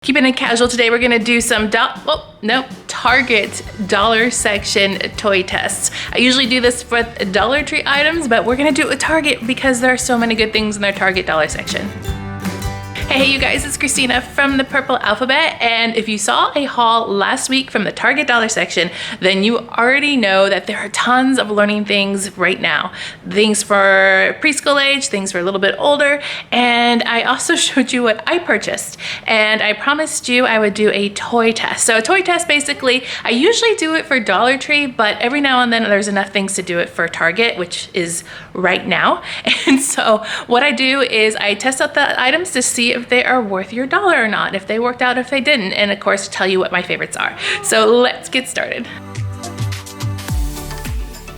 Keeping it casual today, we're gonna do some Target dollar section toy tests. I usually do this with Dollar Tree items, but we're gonna do it with Target because there are so many good things in their Target dollar section. Hey you guys, it's Christina from the Purple Alphabet, and if you saw a haul last week from the Target dollar section, then you already know that there are tons of learning things right now. Things for preschool age, things for a little bit older, and I also showed you what I purchased, and I promised you I would do a toy test. So a toy test, basically, I usually do it for Dollar Tree, but every now and then there's enough things to do it for Target, which is right now. And so what I do is I test out the items to see if they are worth your dollar or not, if they worked out, if they didn't, and of course tell you what my favorites are. So let's get started.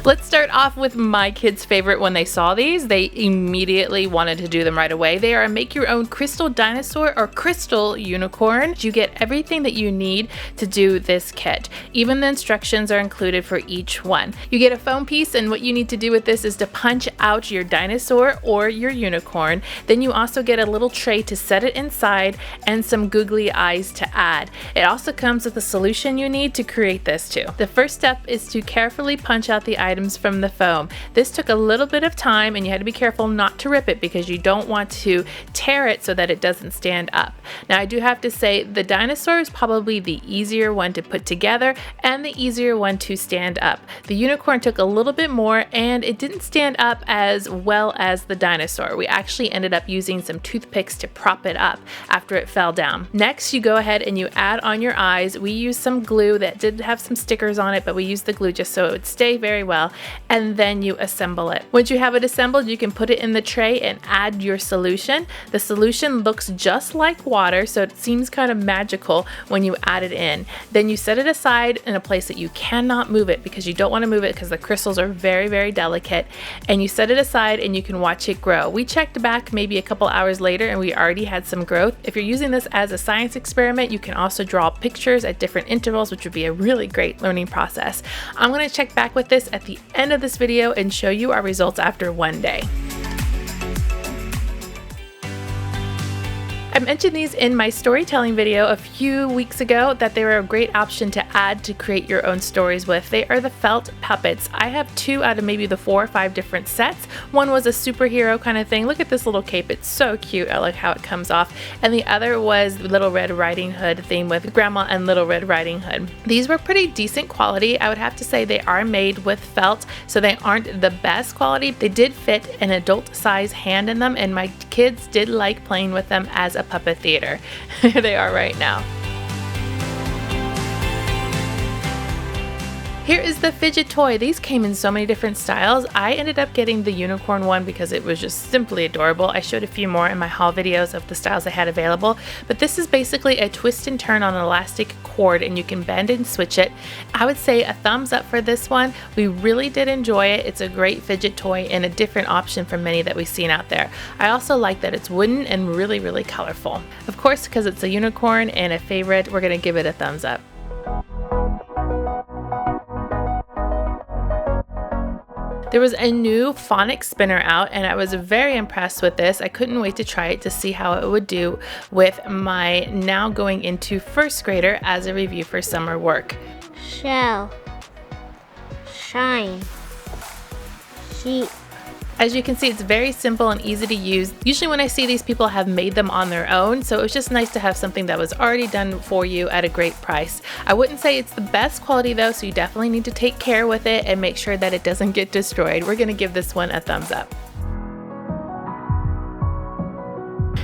Let's start off with my kids' favorite. When they saw these, they immediately wanted to do them right away. They are a make your own crystal dinosaur or crystal unicorn. You get everything that you need to do this kit. Even the instructions are included for each one. You get a foam piece, and what you need to do with this is to punch out your dinosaur or your unicorn. Then you also get a little tray to set it inside and some googly eyes to add. It also comes with a solution you need to create this too. The first step is to carefully punch out the items from the foam. This took a little bit of time, and you had to be careful not to rip it because you don't want to tear it so that it doesn't stand up. Now I do have to say the dinosaur is probably the easier one to put together and the easier one to stand up. The unicorn took a little bit more, and it didn't stand up as well as the dinosaur. We actually ended up using some toothpicks to prop it up after it fell down. Next, you go ahead and you add on your eyes. We used some glue that did have some stickers on it, but we used the glue just so it would stay very well. And then you assemble it. Once you have it assembled, you can put it in the tray and add your solution. The solution looks just like water, so it seems kind of magical when you add it in. Then you set it aside in a place that you cannot move it, because you don't want to move it because the crystals are very, very delicate. And you set it aside and you can watch it grow. We checked back maybe a couple hours later and we already had some growth. If you're using this as a science experiment, you can also draw pictures at different intervals, which would be a really great learning process. I'm going to check back with this at the end of this video and show you our results after one day. I mentioned these in my storytelling video a few weeks ago that they were a great option to add to create your own stories with. They are the felt puppets. I have 2 out of maybe the 4 or 5 different sets. One was a superhero kind of thing. Look at this little cape. It's so cute. I like how it comes off. And the other was Little Red Riding Hood theme with Grandma and Little Red Riding Hood. These were pretty decent quality. I would have to say they are made with felt, so they aren't the best quality. They did fit an adult size hand in them, and my kids did like playing with them as a puppet theater. Here they are right now. Here is the Fidget Toy. These came in so many different styles. I ended up getting the unicorn one because it was just simply adorable. I showed a few more in my haul videos of the styles I had available, but this is basically a twist and turn on an elastic cord, and you can bend and switch it. I would say a thumbs up for this one. We really did enjoy it. It's a great fidget toy and a different option from many that we've seen out there. I also like that it's wooden and really, really colorful. Of course, because it's a unicorn and a favorite, we're gonna give it a thumbs up. There was a new Phonics Spinner out, and I was very impressed with this. I couldn't wait to try it to see how it would do with my now going into first grader as a review for summer work. Shell, shine, sheep. As you can see, it's very simple and easy to use. Usually when I see these, people have made them on their own, so it was just nice to have something that was already done for you at a great price. I wouldn't say it's the best quality though, so you definitely need to take care with it and make sure that it doesn't get destroyed. We're gonna give this one a thumbs up.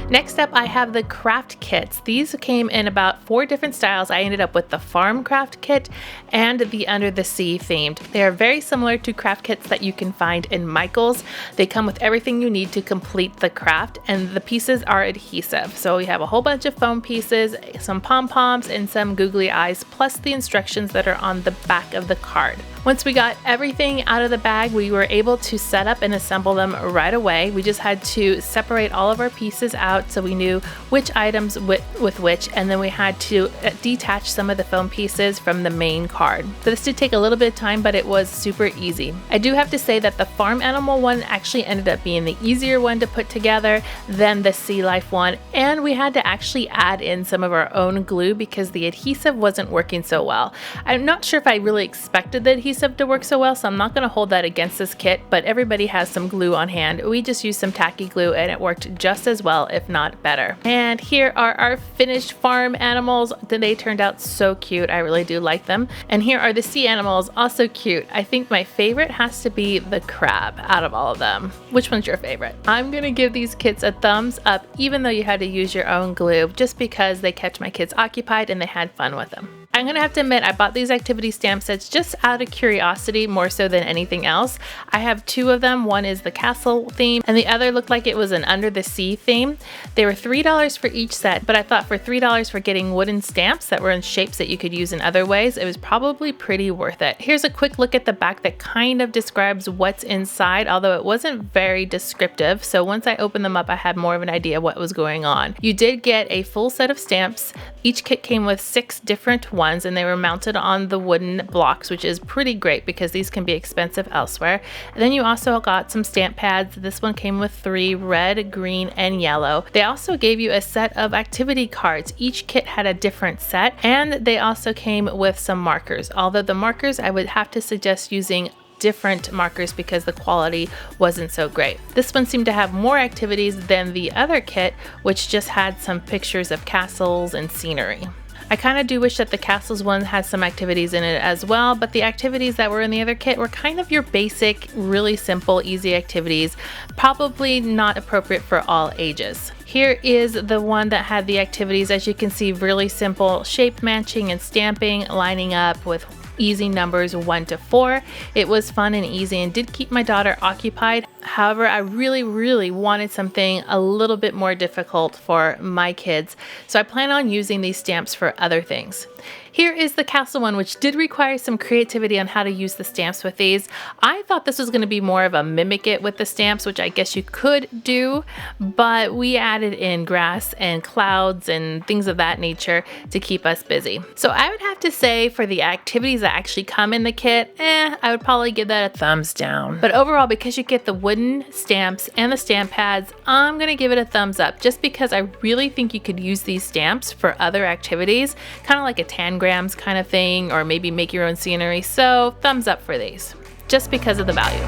Next up, I have the craft kits. These came in about 4 different styles. I ended up with the farm craft kit and the under the sea themed. They are very similar to craft kits that you can find in Michael's. They come with everything you need to complete the craft, and the pieces are adhesive. So we have a whole bunch of foam pieces, some pom-poms, and some googly eyes, plus the instructions that are on the back of the card. Once we got everything out of the bag, we were able to set up and assemble them right away. We just had to separate all of our pieces out out so we knew which items with which, and then we had to detach some of the foam pieces from the main card. So this did take a little bit of time, but it was super easy. I do have to say that the farm animal one actually ended up being the easier one to put together than the sea life one, and we had to actually add in some of our own glue because the adhesive wasn't working so well. I'm not sure if I really expected the adhesive to work so well, so I'm not going to hold that against this kit, but everybody has some glue on hand. We just used some tacky glue and it worked just as well, if not better. And here are our finished farm animals. They turned out so cute. I really do like them. And here are the sea animals, also cute. I think my favorite has to be the crab out of all of them. Which one's your favorite? I'm going to give these kits a thumbs up, even though you had to use your own glue, just because they kept my kids occupied and they had fun with them. I'm gonna have to admit, I bought these activity stamp sets just out of curiosity more so than anything else. I have two of them. One is the castle theme and the other looked like it was an under the sea theme. They were $3 for each set, but I thought for $3 for getting wooden stamps that were in shapes that you could use in other ways, it was probably pretty worth it. Here's a quick look at the back that kind of describes what's inside, although it wasn't very descriptive. So once I opened them up, I had more of an idea what was going on. You did get a full set of stamps. Each kit came with 6 different ones, and they were mounted on the wooden blocks, which is pretty great because these can be expensive elsewhere. And then you also got some stamp pads. This one came with 3, red, green, and yellow. They also gave you a set of activity cards. Each kit had a different set, and they also came with some markers. Although the markers, I would have to suggest using different markers because the quality wasn't so great. This one seemed to have more activities than the other kit, which just had some pictures of castles and scenery. I kind of do wish that the castles one had some activities in it as well, but the activities that were in the other kit were kind of your basic, really simple, easy activities, probably not appropriate for all ages. Here is the one that had the activities, as you can see, really simple shape matching and stamping, lining up with easy numbers 1 to 4. It was fun and easy and did keep my daughter occupied. However, I really wanted something a little bit more difficult for my kids, so I plan on using these stamps for other things. Here is the castle one, which did require some creativity on how to use the stamps with these. I thought this was going to be more of a mimic it with the stamps, which I guess you could do, but we added in grass and clouds and things of that nature to keep us busy. So I would have to say for the activities that actually come in the kit, I would probably give that a thumbs down. But overall, because you get the wooden stamps and the stamp pads, I'm going to give it a thumbs up just because I really think you could use these stamps for other activities, kind of like a tangram kind of thing, or maybe make your own scenery. So thumbs up for these, just because of the value.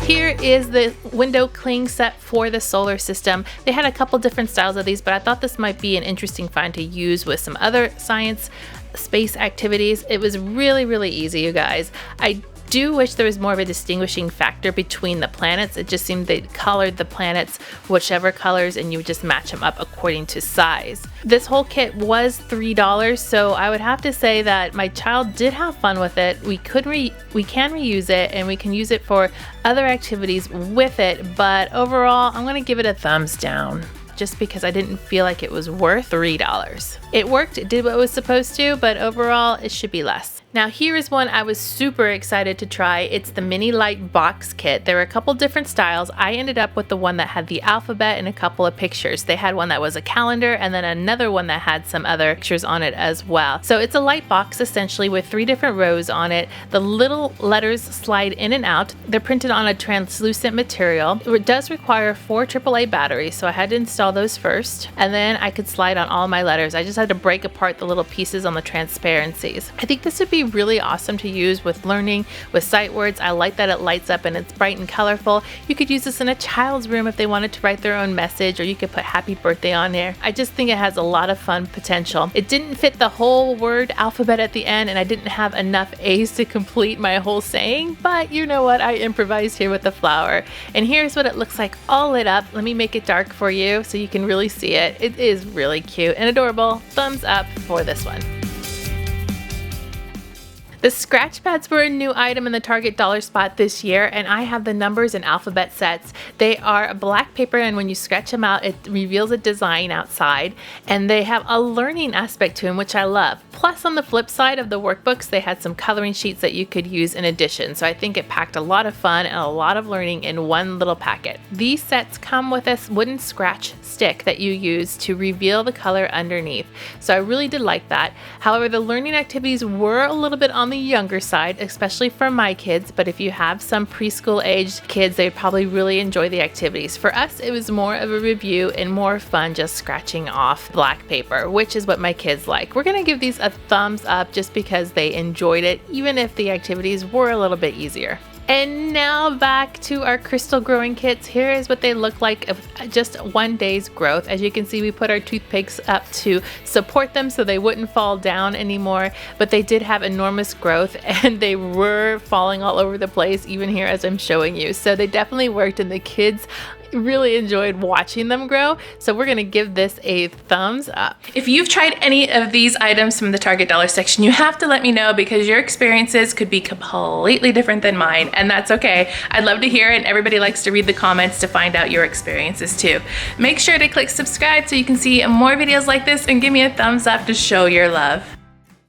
Here is the window cling set for the solar system. They had a couple different styles of these, but I thought this might be an interesting find to use with some other science space activities. It was really easy, you guys. I do wish there was more of a distinguishing factor between the planets. It just seemed they colored the planets whichever colors and you would just match them up according to size. This whole kit was $3, so I would have to say that my child did have fun with it. We can reuse it and we can use it for other activities with it, but overall I'm going to give it a thumbs down, just because I didn't feel like it was worth $3. It worked, it did what it was supposed to, but overall it should be less. Now here is one I was super excited to try. It's the mini light box kit. There were a couple different styles. I ended up with the one that had the alphabet and a couple of pictures. They had one that was a calendar and then another one that had some other pictures on it as well. So it's a light box essentially with 3 different rows on it. The little letters slide in and out. They're printed on a translucent material. It does require 4 AAA batteries, so I had to install those first, and then I could slide on all my letters. I just had to break apart the little pieces on the transparencies. I think this would be really awesome to use with learning, with sight words. I like that it lights up and it's bright and colorful. You could use this in a child's room if they wanted to write their own message, or you could put happy birthday on there. I just think it has a lot of fun potential. It didn't fit the whole word alphabet at the end, and I didn't have enough A's to complete my whole saying, but you know what? I improvised here with the flower. And here's what it looks like all lit up. Let me make it dark for you so you can really see it. It is really cute and adorable. Thumbs up for this one. The scratch pads were a new item in the Target dollar spot this year, and I have the numbers and alphabet sets. They are black paper, and when you scratch them out, it reveals a design outside, and they have a learning aspect to them, which I love. Plus, on the flip side of the workbooks, they had some coloring sheets that you could use in addition, so I think it packed a lot of fun and a lot of learning in one little packet. These sets come with a wooden scratch stick that you use to reveal the color underneath, so I really did like that. However, the learning activities were a little bit on the younger side, especially for my kids, but if you have some preschool aged kids, they'd probably really enjoy the activities. For us, it was more of a review and more fun just scratching off black paper, which is what my kids like. We're going to give these a thumbs up just because they enjoyed it, even if the activities were a little bit easier. And now back to our crystal growing kits. Here is what they look like of just one day's growth. As you can see, we put our toothpicks up to support them so they wouldn't fall down anymore, but they did have enormous growth and they were falling all over the place, even here as I'm showing you. So they definitely worked, and the kids really enjoyed watching them grow. So we're going to give this a thumbs up. If you've tried any of these items from the Target dollar section, you have to let me know, because your experiences could be completely different than mine, and that's okay. I'd love to hear it, and everybody likes to read the comments to find out your experiences too. Make sure to click subscribe so you can see more videos like this, and give me a thumbs up to show your love.